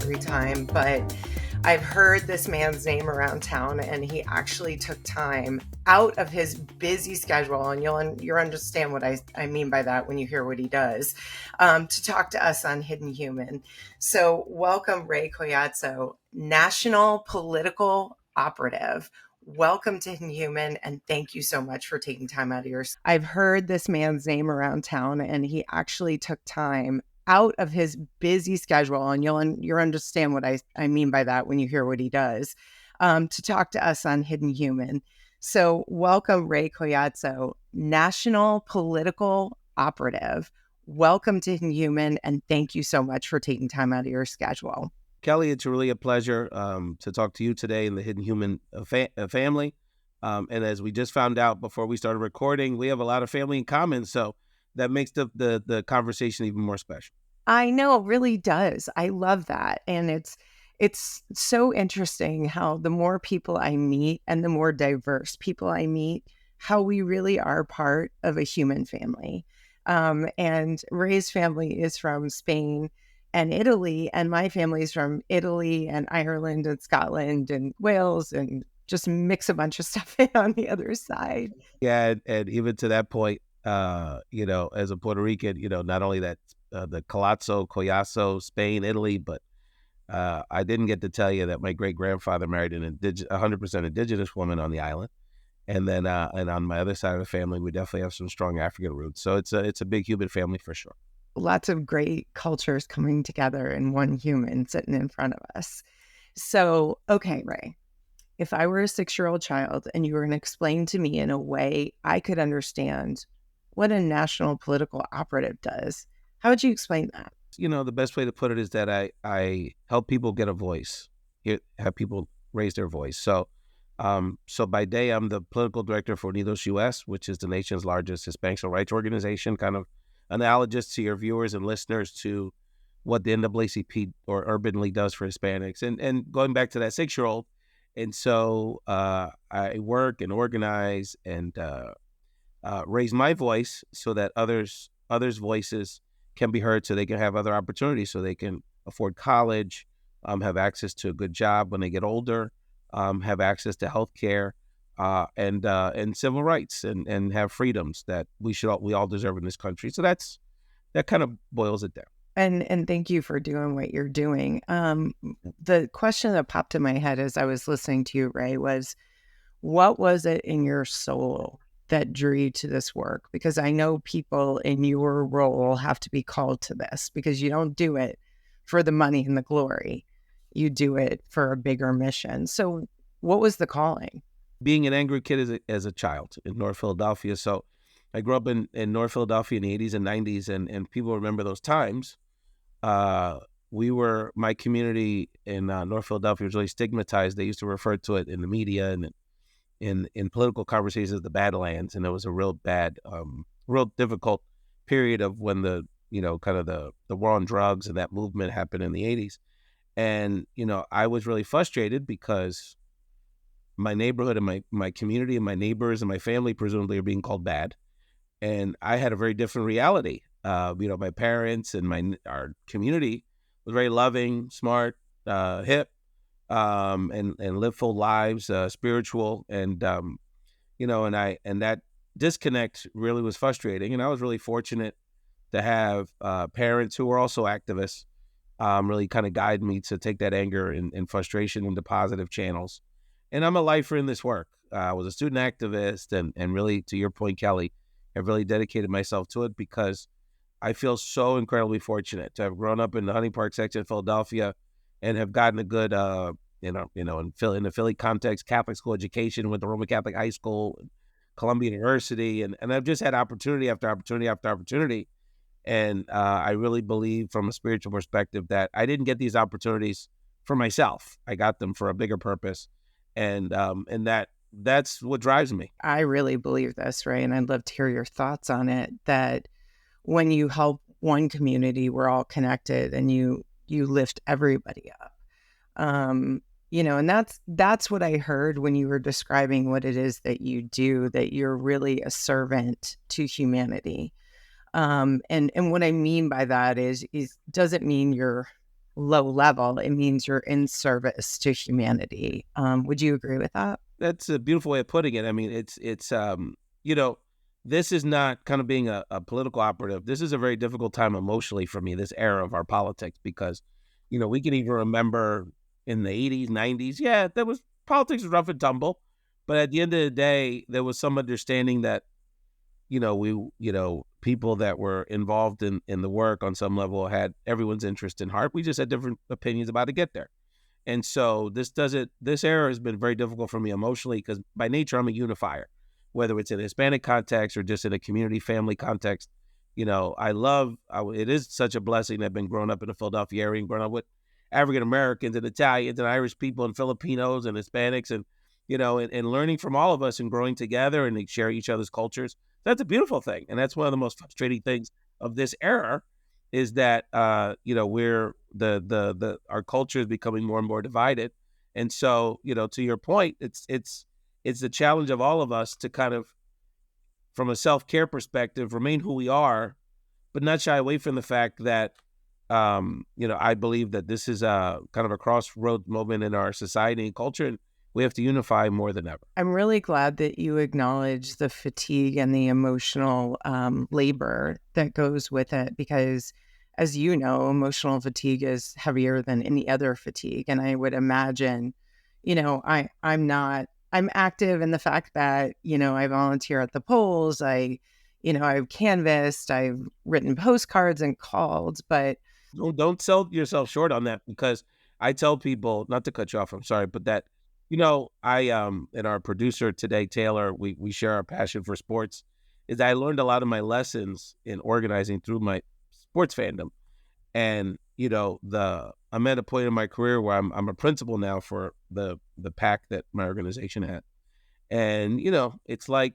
every time, but I've heard this man's name around town, and he actually took time out of his busy schedule, and you'll understand what I mean by that when you hear what he does, to talk to us on Hidden Human. So welcome, Ray Collazo, national political operative. Welcome to Hidden Human, and thank you so much for taking time out of your... I've heard this man's name around town, and he actually took time out of his busy schedule, and you'll understand what I mean by that when you hear what he does, to talk to us on Hidden Human. So welcome, Ray Collazo, national political operative. Welcome to Hidden Human, and thank you so much for taking time out of your schedule. Kelly, it's really a pleasure to talk to you today in the Hidden Human family. And as we just found out before we started recording, we have a lot of family in common. So that makes the conversation even more special. I know, it really does. I love that. And it's so interesting how the more people I meet and the more diverse people I meet, how we really are part of a human family. And Ray's family is from Spain and Italy, and my family is from Italy and Ireland and Scotland and Wales, and just mix a bunch of stuff in on the other side. Yeah, and even to that point, as a Puerto Rican, not only that the Collazo, Spain, Italy, but I didn't get to tell you that my great-grandfather married an 100% indigenous woman on the island. And then and on my other side of the family, we definitely have some strong African roots. So it's a big human family for sure. Lots of great cultures coming together in one human sitting in front of us. So, okay, Ray, if I were a 6-year-old child and you were going to explain to me in a way I could understand what a national political operative does, how would you explain that? The best way to put it is that I help people get a voice, have people raise their voice. So by day, I'm the political director for Unidos US, which is the nation's largest Hispanic civil rights organization, kind of analogous to your viewers and listeners to what the NAACP or Urban League does for Hispanics. And going back to that 6-year-old, and so I work and organize and raise my voice so that others' voices can be heard, so they can have other opportunities, so they can afford college, have access to a good job when they get older, have access to health care, and civil rights, and have freedoms that we all deserve in this country. So that kind of boils it down. And thank you for doing what you're doing. The question that popped in my head as I was listening to you, Ray, was what was it in your soul that drew you to this work? Because I know people in your role have to be called to this, because you don't do it for the money and the glory. You do it for a bigger mission. So what was the calling? Being an angry kid as a child in North Philadelphia. So I grew up in North Philadelphia in the 80s and 90s, and people remember those times. My community in North Philadelphia was really stigmatized. They used to refer to it in the media and in political conversations as the Badlands, and it was a real bad, real difficult period of when the war on drugs and that movement happened in the 80s. And, I was really frustrated because my neighborhood and my community and my neighbors and my family presumably are being called bad. And I had a very different reality. My parents and our community was very loving, smart, hip, and live full lives, spiritual. And, and that disconnect really was frustrating. And I was really fortunate to have parents who were also activists, really kind of guide me to take that anger and frustration into positive channels. And I'm a lifer in this work. I was a student activist, and really, to your point, Kelly, have really dedicated myself to it because I feel so incredibly fortunate to have grown up in the Hunting Park section of Philadelphia and have gotten a good, in the Philly context, Catholic school education, went to Roman Catholic high school, and Columbia University, and I've just had opportunity after opportunity after opportunity. And I really believe from a spiritual perspective that I didn't get these opportunities for myself. I got them for a bigger purpose. And that's what drives me. I really believe this, Ray, and I'd love to hear your thoughts on it, that when you help one community, we're all connected, and you lift everybody up. And that's what I heard when you were describing what it is that you do, that you're really a servant to humanity. And what I mean by that is doesn't mean you're low level, it means you're in service to humanity. Would you agree with that? That's a beautiful way of putting it. I mean, you know, this is not kind of being a political operative. This is a very difficult time emotionally for me, this era of our politics, because, we can even remember in the 80s, 90s, yeah, there was politics was rough and tumble. But at the end of the day, there was some understanding that, people that were involved in the work on some level had everyone's interest in heart. We just had different opinions about how to get there. And so this era has been very difficult for me emotionally because by nature, I'm a unifier, whether it's in a Hispanic context or just in a community family context. It is such a blessing. I've been growing up in the Philadelphia area and growing up with African Americans and Italians and Irish people and Filipinos and Hispanics and learning from all of us and growing together and share each other's cultures. That's a beautiful thing. And that's one of the most frustrating things of this era is that we're our culture is becoming more and more divided, and so to your point, it's the challenge of all of us to kind of, from a self-care perspective, remain who we are, but not shy away from the fact that I believe that this is a kind of a crossroads moment in our society and culture, and we have to unify more than ever. I'm really glad that you acknowledge the fatigue and the emotional labor that goes with it, because as you know, emotional fatigue is heavier than any other fatigue. And I would imagine, I'm active in the fact that, I volunteer at the polls. I've canvassed, I've written postcards and called, but don't sell yourself short on that, because I tell people, not to cut you off, I'm sorry, but that, I and our producer today, Taylor, we share our passion for sports, is I learned a lot of my lessons in organizing through my sports fandom. And, I'm at a point in my career where I'm a principal now for the pack that my organization had. And, it's like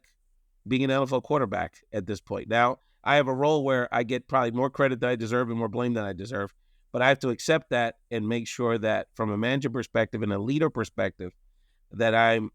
being an NFL quarterback at this point. Now, I have a role where I get probably more credit than I deserve and more blame than I deserve. But I have to accept that and make sure that from a manager perspective and a leader perspective, that I'm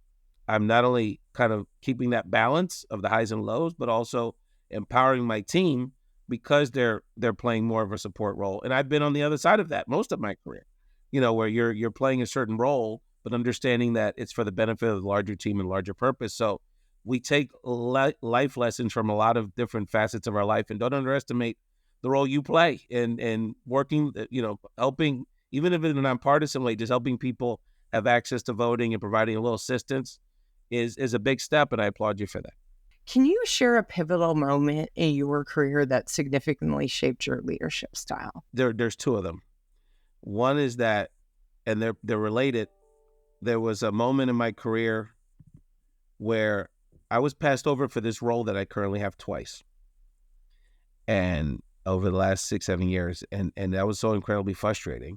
not only kind of keeping that balance of the highs and lows, but also empowering my team because they're playing more of a support role. And I've been on the other side of that most of my career, where you're playing a certain role, but understanding that it's for the benefit of the larger team and larger purpose. So we take life lessons from a lot of different facets of our life, and don't underestimate the role you play in working, helping, even if in a nonpartisan way, just helping people have access to voting and providing a little assistance is a big step. And I applaud you for that. Can you share a pivotal moment in your career that significantly shaped your leadership style? There's two of them. One is that, and they're related. There was a moment in my career where I was passed over for this role that I currently have twice. And over the last 6-7 years, and that was so incredibly frustrating.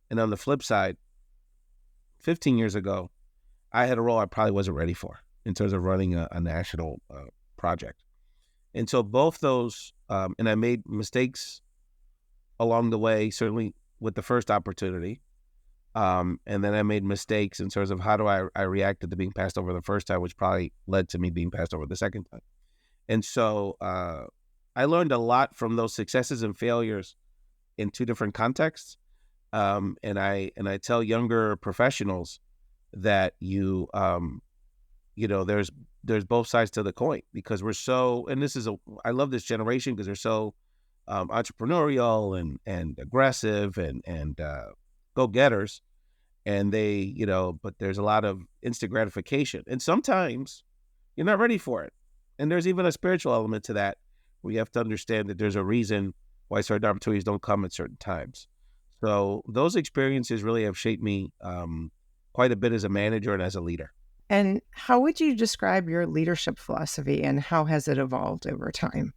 And on the flip side, 15 years ago, I had a role I probably wasn't ready for in terms of running a national project. And so both those, and I made mistakes along the way, certainly with the first opportunity. And then I made mistakes in terms of how do I reacted to being passed over the first time, which probably led to me being passed over the second time. And so I learned a lot from those successes and failures in two different contexts. And I tell younger professionals that there's both sides to the coin, because we're so, and I love this generation because they're so entrepreneurial and aggressive and go-getters, and they, but there's a lot of instant gratification, and sometimes you're not ready for it. And there's even a spiritual element to that, where you have to understand that there's a reason why certain opportunities don't come at certain times. So those experiences really have shaped me quite a bit as a manager and as a leader. And how would you describe your leadership philosophy, and how has it evolved over time?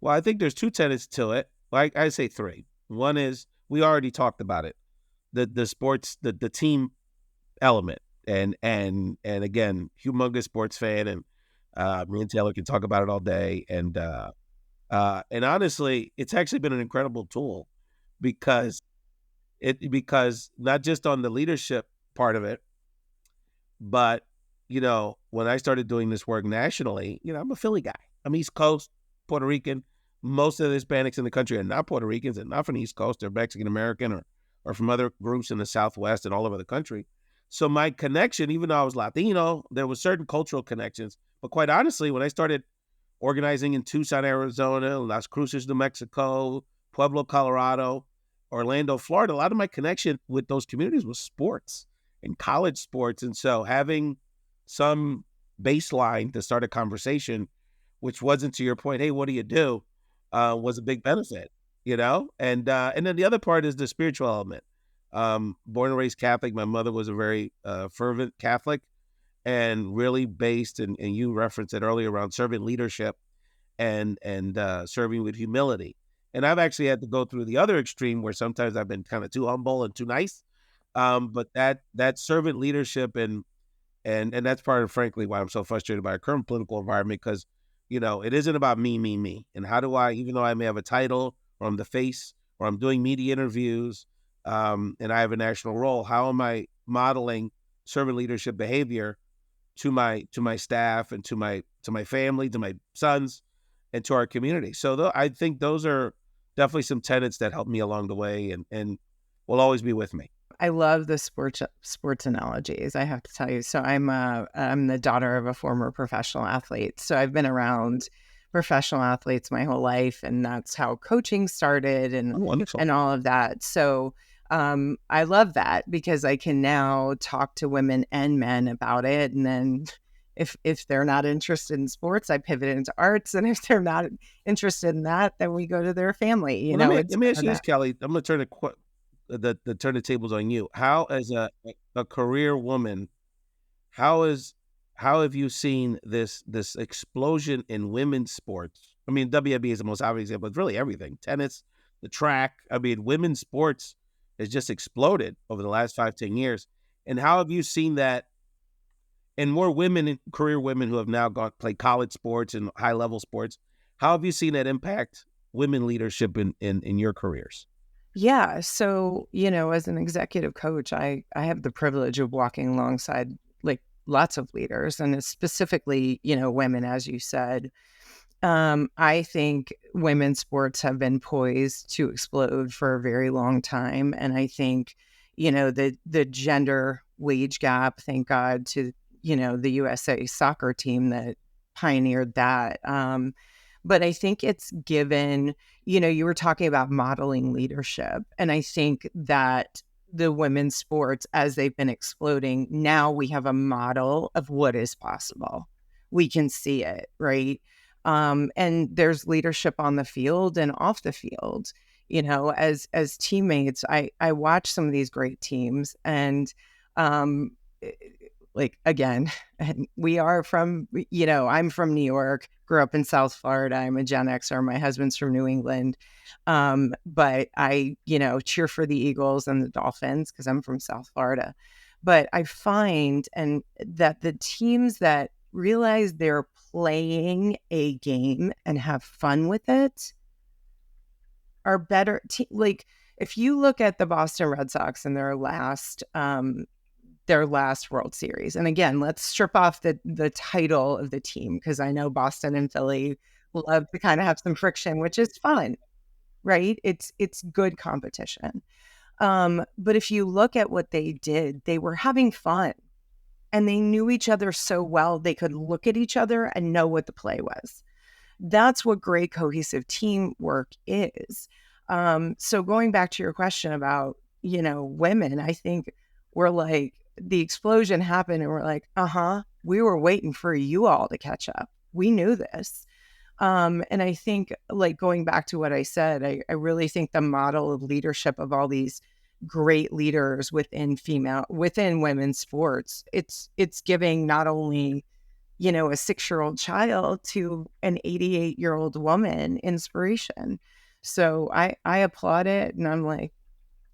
Well, I think there's two tenets to it. I say three. One is, we already talked about it, the sports, the team element, and again, humongous sports fan, and me and Taylor can talk about it all day. And honestly, it's actually been an incredible tool, because not just on the leadership part of it, but when I started doing this work nationally, I'm a Philly guy. I'm East Coast, Puerto Rican. Most of the Hispanics in the country are not Puerto Ricans and not from the East Coast. They're Mexican American or from other groups in the Southwest and all over the country. So my connection, even though I was Latino, there was certain cultural connections. But quite honestly, when I started organizing in Tucson, Arizona, Las Cruces, New Mexico, Pueblo, Colorado, Orlando, Florida, a lot of my connection with those communities was sports and college sports. And so having some baseline to start a conversation, which wasn't, to your point, hey, what do you do, was a big benefit, you know? And then the other part is the spiritual element. Born and raised Catholic. My mother was a very fervent Catholic, and really based, and you referenced it earlier, around servant leadership and serving with humility. And I've actually had to go through the other extreme where sometimes I've been kind of too humble and too nice. But that servant leadership, and that's part of, frankly, why I'm so frustrated by our current political environment, because, you know, it isn't about me, me, me. And how do I, even though I may have a title, or I'm the face, or I'm doing media interviews, and I have a national role, how am I modeling servant leadership behavior to my staff, and to my family, to my sons, and to our community? So I think those are definitely some tenets that helped me along the way, and will always be with me. I love the sports analogies, I have to tell you. So I'm the daughter of a former professional athlete. So I've been around professional athletes my whole life, and that's how coaching started, Oh, wonderful. and all of that. So I love that, because I can now talk to women and men about it. And then if they're not interested in sports, I pivot into arts. And if they're not interested in that, then we go to their family. Well, let me It's let me kind ask of you this, that. Kelly. I'm going to turn the tables on you. How, as a career woman, how is how have you seen this explosion in women's sports? I mean, WNBA is the most obvious example. It's really everything: tennis, the track. I mean, women's sports has just exploded over the last 5-10 years. And how have you seen that? And more women, career women, who have now gone play college sports and high level sports. How have you seen that impact women leadership in your careers? Yeah. So, as an executive coach, I have the privilege of walking alongside like lots of leaders, and it's specifically, women, as you said. I think women's sports have been poised to explode for a very long time. And I think, the gender wage gap, thank God to, the USA soccer team that pioneered that. But I think it's given, you were talking about modeling leadership. And I think that the women's sports, as they've been exploding, now we have a model of what is possible. We can see it, right? And there's leadership on the field and off the field. As teammates, I watch some of these great teams, and um, eh, like again, and we are from, I'm from New York, grew up in South Florida. I'm a Gen Xer. My husband's from New England. But I, cheer for the Eagles and the Dolphins because I'm from South Florida. But I find and that the teams that realize they're playing a game and have fun with it are better. Like, if you look at the Boston Red Sox and their last World Series. And again, let's strip off the title of the team, because I know Boston and Philly love to kind of have some friction, which is fun, right? It's good competition. But if you look at what they did, they were having fun, and they knew each other so well they could look at each other and know what the play was. That's what great cohesive teamwork is. So going back to your question about, women, I think we're like, the explosion happened and we're like, we were waiting for you all to catch up. We knew this. And I think, like, going back to what I said, I really think the model of leadership of all these great leaders within women's sports, it's giving not only, a 6-year-old child to an 88-year-old woman inspiration. So I applaud it, and I'm like,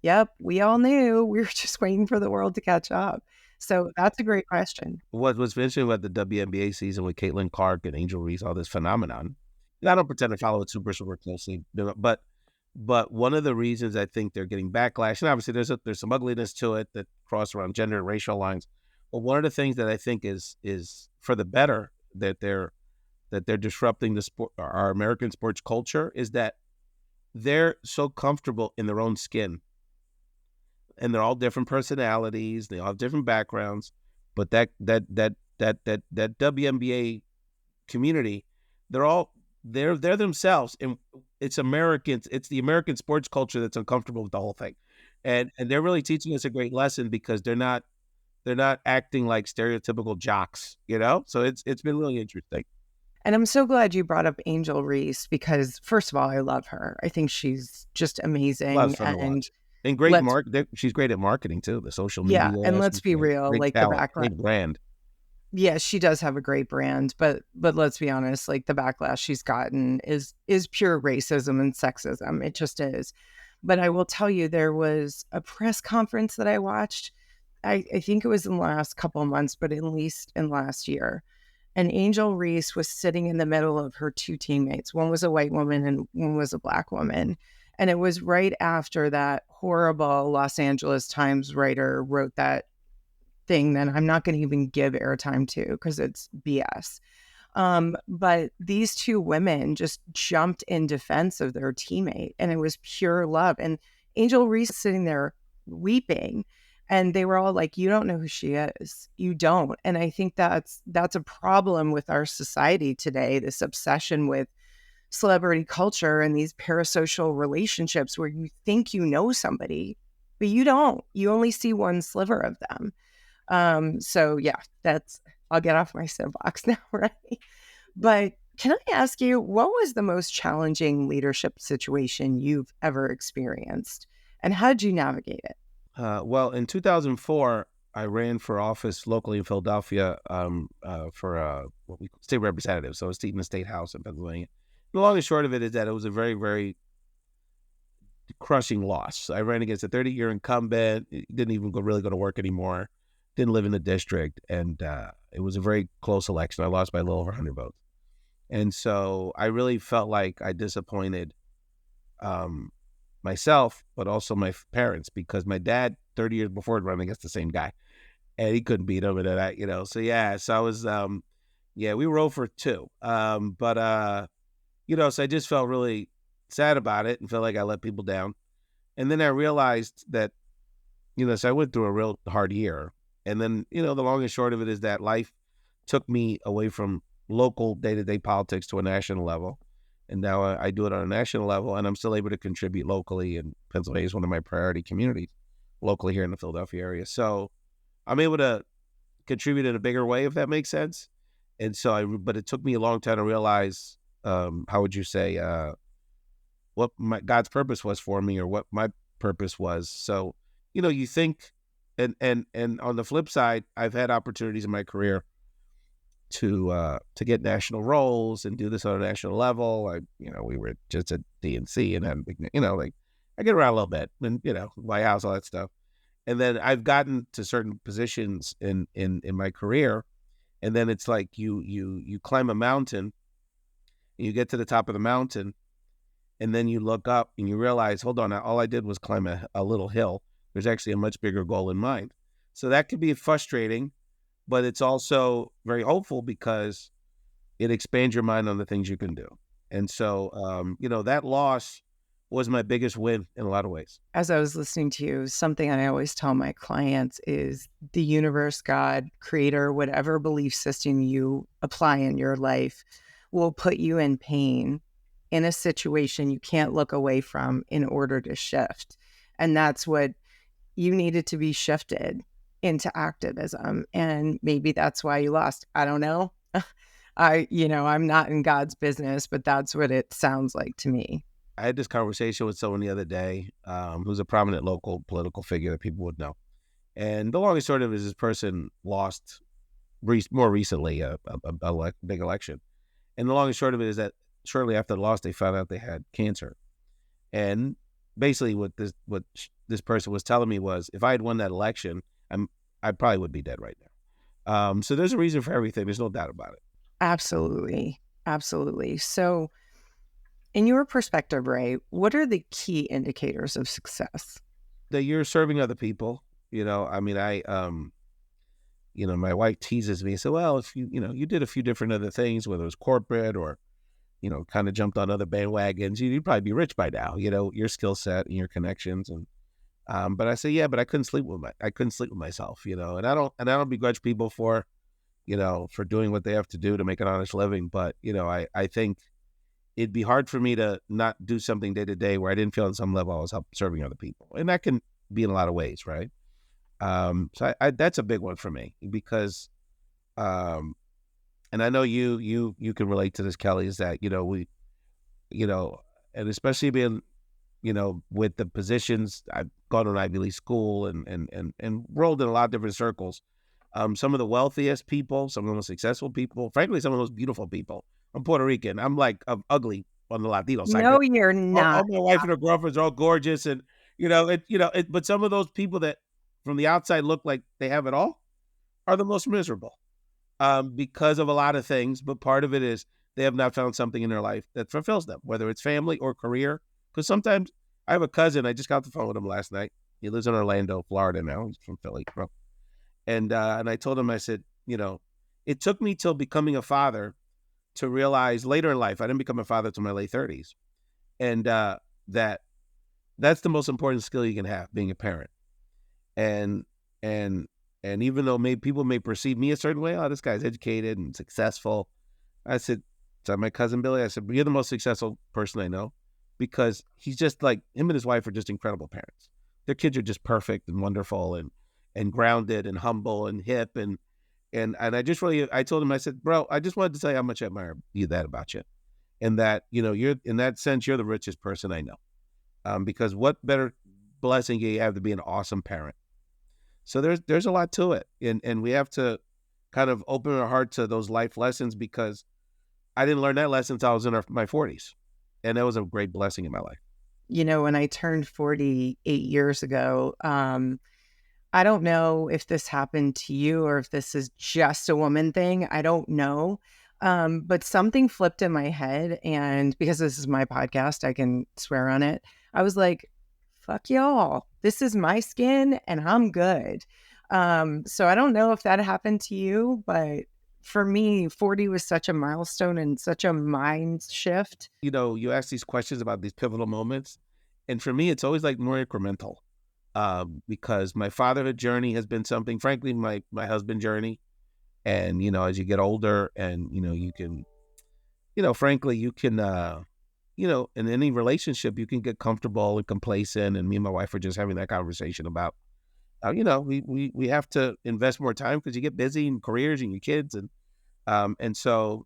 yep, we all knew. We were just waiting for the world to catch up. So that's a great question. What was interesting about the WNBA season with Caitlin Clark and Angel Reese, all this phenomenon. And I don't pretend to follow it super closely, but one of the reasons I think they're getting backlash, and obviously there's some ugliness to it that cross around gender and racial lines. But one of the things that I think is for the better, that they're disrupting the sport, our American sports culture, is that they're so comfortable in their own skin and they're all different personalities. They all have different backgrounds, but that WNBA community, they're themselves, and it's Americans. It's the American sports culture that's uncomfortable with the whole thing, and they're really teaching us a great lesson because they're not acting like stereotypical jocks, you know. So it's been really interesting. And I'm so glad you brought up Angel Reese because, first of all, I love her. I think she's just A lot of amazing. fun to And watch, and let's, she's great at marketing too. The social yeah, media, and let's she's be real, great like the talent, backlash. great brand. Yeah, she does have a great brand, but let's be honest, like the backlash she's gotten is pure racism and sexism. It just is. But I will tell you, there was a press conference that I watched. I think it was in the last couple of months, but at least in last year. And Angel Reese was sitting in the middle of her two teammates. One was a white woman and one was a black woman. And it was right after that horrible Los Angeles Times writer wrote that thing that I'm not going to even give airtime to because it's BS. But these two women just jumped in defense of their teammate, and it was pure love. And Angel Reese sitting there weeping, and they were all like, "You don't know who she is. You don't." And I think that's a problem with our society today. This obsession with celebrity culture and these parasocial relationships where you think you know somebody, but you don't. You only see one sliver of them. So yeah, I'll get off my soapbox now, right? But can I ask you, what was the most challenging leadership situation you've ever experienced? And how did you navigate it? Well, in 2004, I ran for office locally in Philadelphia for what we call state representative. So I was seated in the state house in Pennsylvania. The long and short of it is that it was a very, very crushing loss. I ran against a 30-year incumbent. Didn't even really go to work anymore. Didn't live in the district, and it was a very close election. I lost by a little over 100 votes, and so I really felt like I disappointed myself, but also my parents, because my dad, 30 years before, had run against the same guy, and he couldn't beat him, and that, So yeah, so I was, yeah, we were 0 for 2, so I just felt really sad about it and felt like I let people down, and then I realized that, so I went through a real hard year. And then, the long and short of it is that life took me away from local day-to-day politics to a national level. And now I do it on a national level, and I'm still able to contribute locally. And Pennsylvania is one of my priority communities locally here in the Philadelphia area. So I'm able to contribute in a bigger way, if that makes sense. And so but it took me a long time to realize, how would you say, what God's purpose was for me, or what my purpose was. So, you think, and on the flip side, I've had opportunities in my career to get national roles and do this on a national level. We were just at DNC and had, like, I get around a little bit, and White House, all that stuff. And then I've gotten to certain positions in my career, and then it's like you climb a mountain, and you get to the top of the mountain, and then you look up and you realize, hold on, all I did was climb a little hill. There's actually a much bigger goal in mind. So that could be frustrating, but it's also very hopeful because it expands your mind on the things you can do. And so, that loss was my biggest win in a lot of ways. As I was listening to you, something I always tell my clients is the universe, God, creator, whatever belief system you apply in your life will put you in pain in a situation you can't look away from in order to shift. And that's what you needed to be shifted into activism. And maybe that's why you lost. I don't know. I'm not in God's business, but that's what it sounds like to me. I had this conversation with someone the other day, who's a prominent local political figure that people would know. And the long and short of it is this person lost more recently a big election. And the long and short of it is that shortly after the loss, they found out they had cancer. And basically what this person was telling me was, if I had won that election, I probably would be dead right now. So there's a reason for everything. There's no doubt about it. Absolutely. Absolutely. So in your perspective, Ray, what are the key indicators of success? That you're serving other people. My wife teases me and said, well, if you did a few different other things, whether it was corporate or, kind of jumped on other bandwagons, you'd probably be rich by now, your skill set and your connections. And, But I say, yeah, but I couldn't sleep with myself, and I don't begrudge people for, for doing what they have to do to make an honest living. But, I think it'd be hard for me to not do something day to day where I didn't feel on some level I was serving other people. And that can be in a lot of ways, right? So that's a big one for me because, um, and I know you can relate to this, Kelly, is that, you know, and especially being, with the positions, I've gone to an Ivy League school and rolled in a lot of different circles. Some of the wealthiest people, some of the most successful people, frankly, some of the most beautiful people. I'm Puerto Rican. I'm like ugly on the Latino side, No, but you're all not. my wife and her girlfriends are all gorgeous, and but some of those people that from the outside look like they have it all are the most miserable, because of a lot of things. But part of it is they have not found something in their life that fulfills them, whether it's family or career. Because sometimes I have a cousin. I just got off the phone with him last night. He lives in Orlando, Florida now. He's from Philly, and I told him, I said, it took me till becoming a father to realize later in life. I didn't become a father till my late 30s, and that that's the most important skill you can have, being a parent. And and and even though people may perceive me a certain way, oh, this guy's educated and successful. I said to my cousin Billy, I said, you're the most successful person I know, because he's just like, him and his wife are just incredible parents. Their kids are just perfect and wonderful and grounded and humble and hip and I told him, I said, bro, I just wanted to tell you how much I admire that about you, and that you're, in that sense, you're the richest person I know, because what better blessing do you have to be an awesome parent? So there's a lot to it, and we have to kind of open our heart to those life lessons, because I didn't learn that lesson until I was in my 40s, and that was a great blessing in my life. When I turned 40 8 years ago, I don't know if this happened to you or if this is just a woman thing. I don't know. But something flipped in my head. And because this is my podcast, I can swear on it. I was like, fuck y'all. This is my skin and I'm good. So I don't know if that happened to you, but for me, 40 was such a milestone and such a mind shift. You ask these questions about these pivotal moments, and for me, it's always like more incremental, because my fatherhood journey has been something, frankly, my husband journey. And, as you get older and, you can, frankly, you can, in any relationship, you can get comfortable and complacent. And me and my wife were just having that conversation about, we have to invest more time because you get busy in careers and your kids. And so,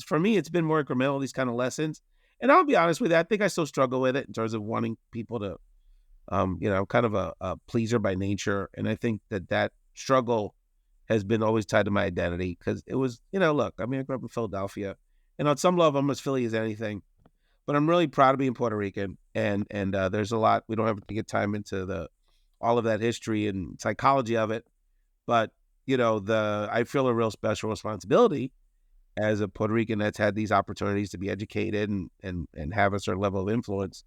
for me, it's been more incremental, these kind of lessons. And I'll be honest with you, I think I still struggle with it in terms of wanting people to, I'm kind of a pleaser by nature. And I think that struggle has been always tied to my identity, because it was, look, I mean, I grew up in Philadelphia, and on some level, I'm as Philly as anything, but I'm really proud of being Puerto Rican. And there's a lot, we don't have to get time into all of that history and psychology of it. But, I feel a real special responsibility as a Puerto Rican that's had these opportunities to be educated and have a certain level of influence,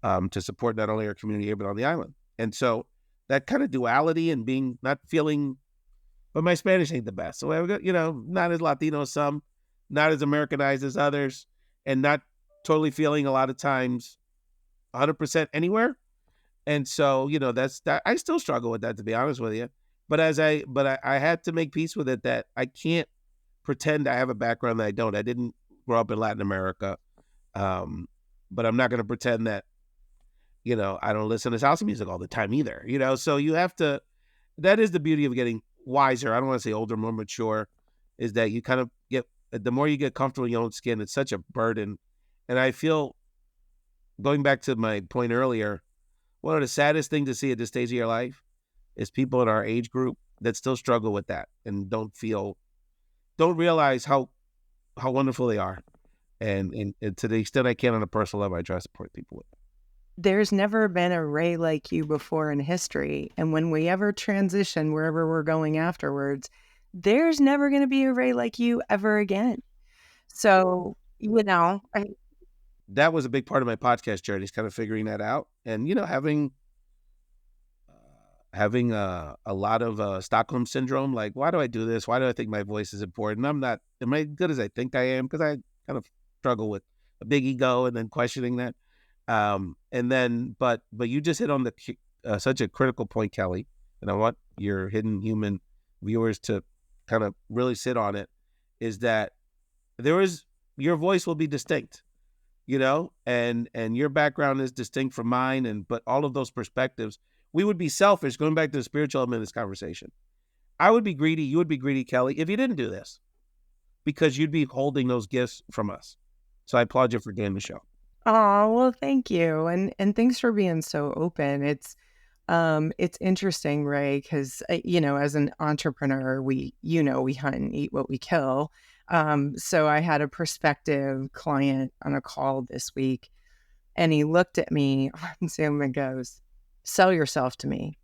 to support not only our community here, but on the island. And so that kind of duality and being not feeling, but my Spanish ain't the best. So I've got, not as Latino as some, not as Americanized as others, and not totally feeling a lot of times 100% anywhere. And so, that's that. I still struggle with that, to be honest with you. But I had to make peace with it, that I can't pretend I have a background that I don't. I didn't grow up in Latin America, but I'm not going to pretend that, I don't listen to salsa music all the time either. So you have to. That is the beauty of getting wiser. I don't want to say older, more mature, is that you kind of get, the more you get comfortable in your own skin, it's such a burden. And I feel, going back to my point earlier, one of the saddest things to see at this stage of your life is people in our age group that still struggle with that and don't realize how wonderful they are. And to the extent I can on a personal level, I try to support people with it. There's never been a Ray like you before in history. And when we ever transition wherever we're going afterwards, there's never going to be a Ray like you ever again. So, That was a big part of my podcast journey, is kind of figuring that out. And, having a lot of Stockholm syndrome, like, why do I do this? Why do I think my voice is important? Am I good as I think I am? Because I kind of struggle with a big ego and then questioning that. And then, but you just hit on such a critical point, Kelly, and I want your hidden human viewers to kind of really sit on it, is that your voice will be distinct, and your background is distinct from mine, but all of those perspectives, we would be selfish, going back to the spiritual element of this conversation. I would be greedy, you would be greedy, Kelly, if you didn't do this, because you'd be holding those gifts from us. So I applaud you for doing the show. Oh, well, thank you. And thanks for being so open. It's interesting, Ray, because, as an entrepreneur, we hunt and eat what we kill. So I had a prospective client on a call this week, and he looked at me on Zoom and goes, "Sell yourself to me."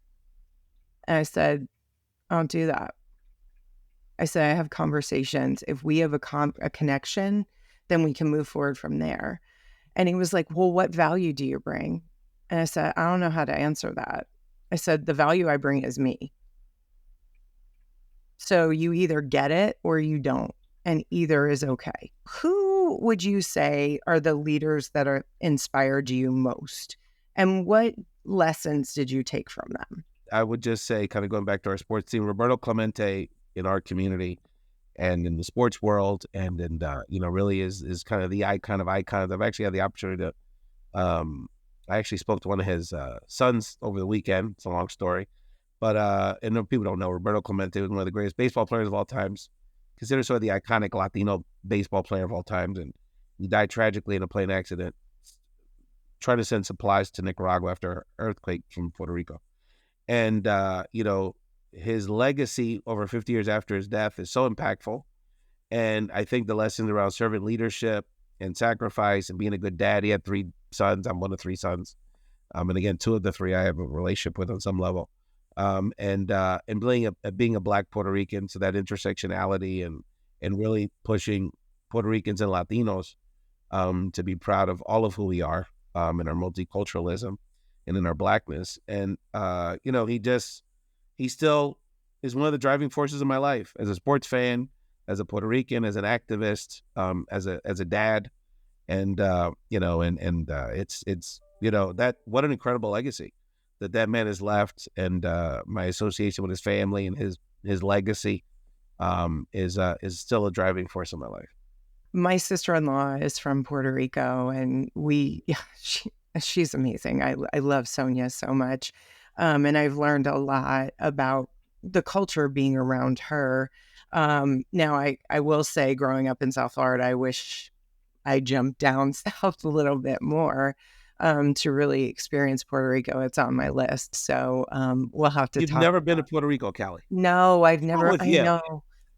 And I said, "I don't do that." I said, "I have conversations. If we have a connection, then we can move forward from there." And he was like, "Well, what value do you bring?" And I said, "I don't know how to answer that." I said, "The value I bring is me. So you either get it or you don't, and either is okay." Who would you say are the leaders that are inspired you most? And what lessons did you take from them? I would just say, kind of going back to our sports team, Roberto Clemente in our community and in the sports world, and really is kind of the icon of icons. I've actually had the opportunity to, I actually spoke to one of his sons over the weekend. It's a long story, but and people don't know, Roberto Clemente was one of the greatest baseball players of all times, considered sort of the iconic Latino baseball player of all times, and he died tragically in a plane accident trying to send supplies to Nicaragua after an earthquake from Puerto Rico. And, his legacy over 50 years after his death is so impactful. And I think the lessons around servant leadership and sacrifice and being a good dad. He had 3 sons. I'm one of 3 sons. And again, 2 of the 3 I have a relationship with on some level. And being a Black Puerto Rican, so that intersectionality and really pushing Puerto Ricans and Latinos to be proud of all of who we are, in our multiculturalism and in our Blackness. And, he still is one of the driving forces of my life as a sports fan, as a Puerto Rican, as an activist, as a dad. And, it's that, what an incredible legacy that man has left. And, my association with his family and his legacy, is still a driving force in my life. My sister-in-law is from Puerto Rico, and she's amazing. I love Sonia so much. And I've learned a lot about the culture being around her. Now, I will say, growing up in South Florida, I wish I jumped down south a little bit more to really experience Puerto Rico. It's on my list. So we'll have to You've talk. never been to Puerto Rico, Callie? No, I've never. With you.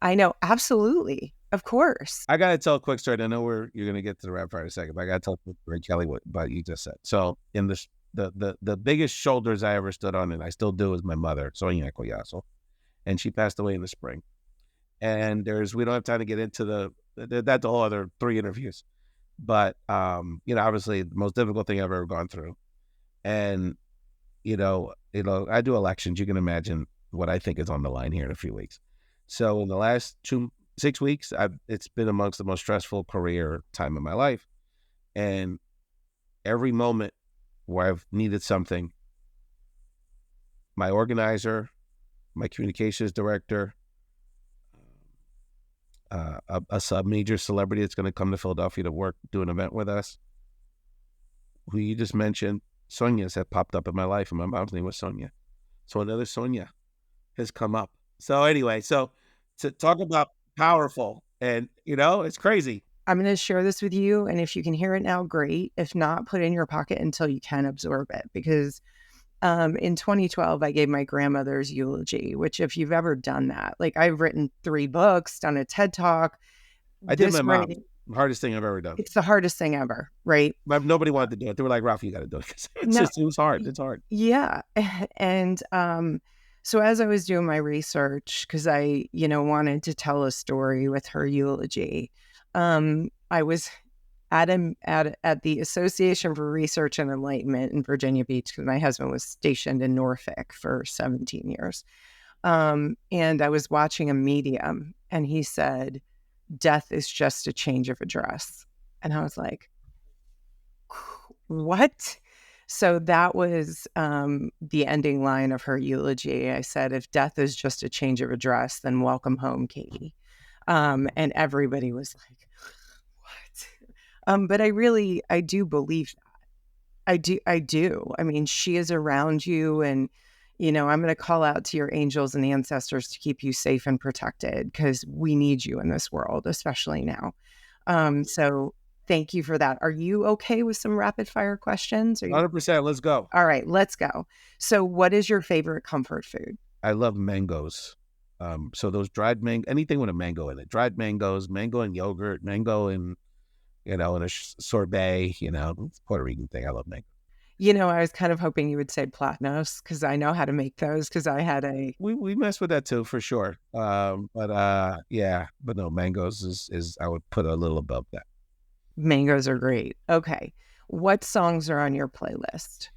I know. Absolutely. Of course. I got to tell a quick story. I know you're going to get to the rap part in a second, but I got to tell Ray Kelly what you just said. So in the biggest shoulders I ever stood on, and I still do, is my mother, Sonia Collazo, and she passed away in the spring. And we don't have time to get into that's a whole other 3 interviews, but obviously the most difficult thing I've ever gone through. And I do elections. You can imagine what I think is on the line here in a few weeks. So in the last 6 weeks, it's been amongst the most stressful career time of my life. And every moment where I've needed something, my organizer, my communications director, a major celebrity that's going to come to Philadelphia to do an event with us, who you just mentioned, Sonia's have popped up in my life, and my mom's name was Sonia. So another Sonia has come up. So anyway, to talk about powerful, and it's crazy. I'm going to share this with you, and if you can hear it now, great. If not, put it in your pocket until you can absorb it, because in 2012, I gave my grandmother's eulogy, which, if you've ever done that, like, I've written 3 books, done a TED Talk. I did my mom. Hardest thing I've ever done. It's the hardest thing ever, right? Nobody wanted to do it. They were like, "Ralph, you got to do it." It was hard. It's hard. Yeah. And so as I was doing my research, because I, wanted to tell a story with her eulogy, I was at the Association for Research and Enlightenment in Virginia Beach, because my husband was stationed in Norfolk for 17 years. And I was watching a medium, and he said, "Death is just a change of address." And I was like, "What?" So that was the ending line of her eulogy. I said, if death is just a change of address, then welcome home, Katie. And everybody was like, what? But I do believe that. I do. I mean, she is around you, and, I'm going to call out to your angels and ancestors to keep you safe and protected, because we need you in this world, especially now. So thank you for that. Are you okay with some rapid fire questions? 100%. Let's go. All right, let's go. So what is your favorite comfort food? I love mangoes. So those dried mango, anything with a mango in it, dried mangoes, mango and yogurt, mango and, in a sorbet, it's a Puerto Rican thing. I love mango. I was kind of hoping you would say platanos, because I know how to make those, because I had we mess with that too, for sure. Yeah, but no, mangoes is I would put a little above that. Mangoes are great. Okay. What songs are on your playlist?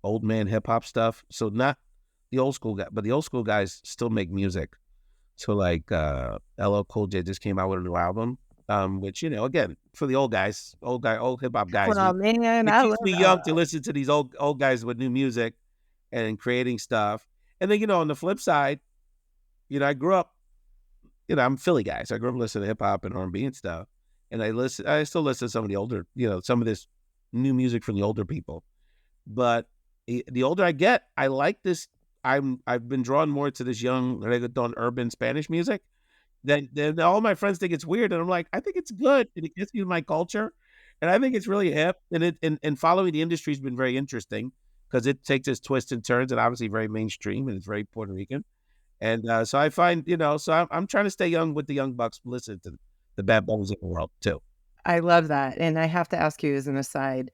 Old man hip hop stuff. So not the old school guy, but the old school guys still make music. So like LL Cool J just came out with a new album. Which, again, for the old guys, old hip hop guys, Well, man, it I keeps love me young to listen to these old guys with new music and creating stuff. And then, on the flip side, I grew up, I'm a Philly guy, so I grew up listening to hip hop and R&B and stuff. And I still listen to some of the older, some of this new music from the older people. But the older I get, I like this. I've been drawn more to this young reggaeton urban Spanish music. Then all my friends think it's weird, and I'm like, I think it's good, and it gets me to my culture, and I think it's really hip. And following the industry has been very interesting, because it takes its twists and turns, and obviously very mainstream, and it's very Puerto Rican. And so I find, so I'm trying to stay young with the young bucks, listen to the bad bones of the world too. I love that. And I have to ask you as an aside,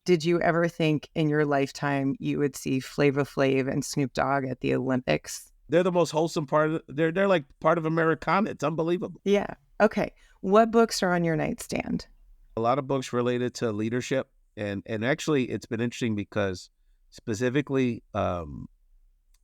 did you ever think in your lifetime you would see Flava Flav and Snoop Dogg at the Olympics? They're the most wholesome part of they're like part of Americana. It's unbelievable. Yeah. Okay. What books are on your nightstand? A lot of books related to leadership. And actually it's been interesting because specifically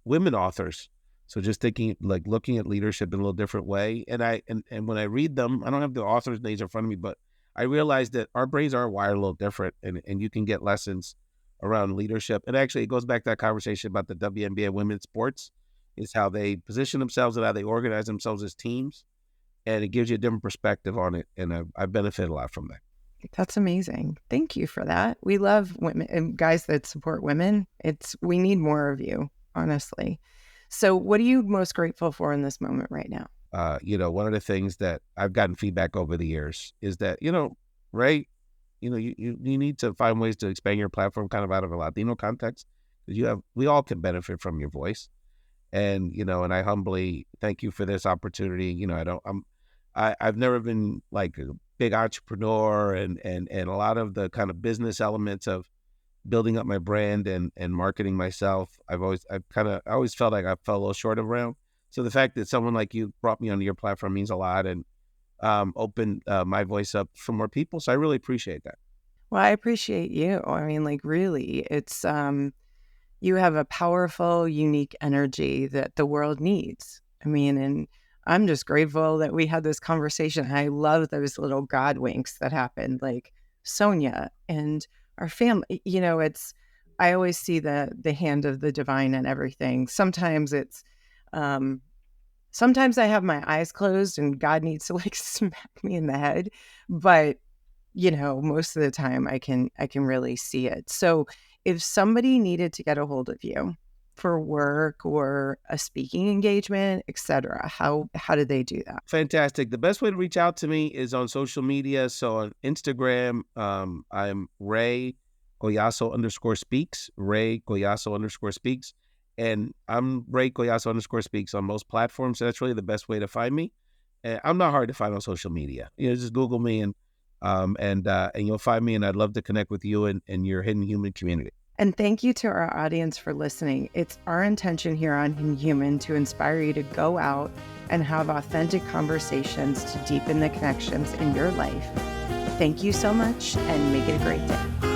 women authors. So just looking at leadership in a little different way. And when I read them, I don't have the author's names in front of me, but I realized that our brains are wired a little different, and you can get lessons around leadership. And actually it goes back to that conversation about the WNBA women's sports. Is how they position themselves and how they organize themselves as teams. And it gives you a different perspective on it. And I've benefited a lot from that. That's amazing. Thank you for that. We love women and guys that support women. We need more of you, honestly. So what are you most grateful for in this moment right now? One of the things that I've gotten feedback over the years is that, Ray, you need to find ways to expand your platform kind of out of a Latino context. Because we all can benefit from your voice. And, and I humbly thank you for this opportunity. I've never been like a big entrepreneur and a lot of the kind of business elements of building up my brand and marketing myself. I always felt like I fell a little short of around. So the fact that someone like you brought me onto your platform means a lot, and opened my voice up for more people. So I really appreciate that. Well, I appreciate you. I mean, like, really, it's, you have a powerful, unique energy that the world needs. I mean, and I'm just grateful that we had this conversation. I love those little God winks that happened, like Sonia and our family. I always see the hand of the divine and everything. Sometimes sometimes I have my eyes closed and God needs to like smack me in the head, but most of the time I can really see it. So if somebody needed to get a hold of you for work or a speaking engagement, etc., how did they do that? Fantastic. The best way to reach out to me is on social media. So on Instagram, I'm Ray Collazo _speaks, Ray Collazo _speaks. And I'm Ray Collazo _speaks on most platforms. So that's really the best way to find me. And I'm not hard to find on social media. Just Google me and you'll find me, and I'd love to connect with you and your Hidden Human community. And thank you to our audience for listening. It's our intention here on Hidden Human to inspire you to go out and have authentic conversations to deepen the connections in your life. Thank you so much, and make it a great day.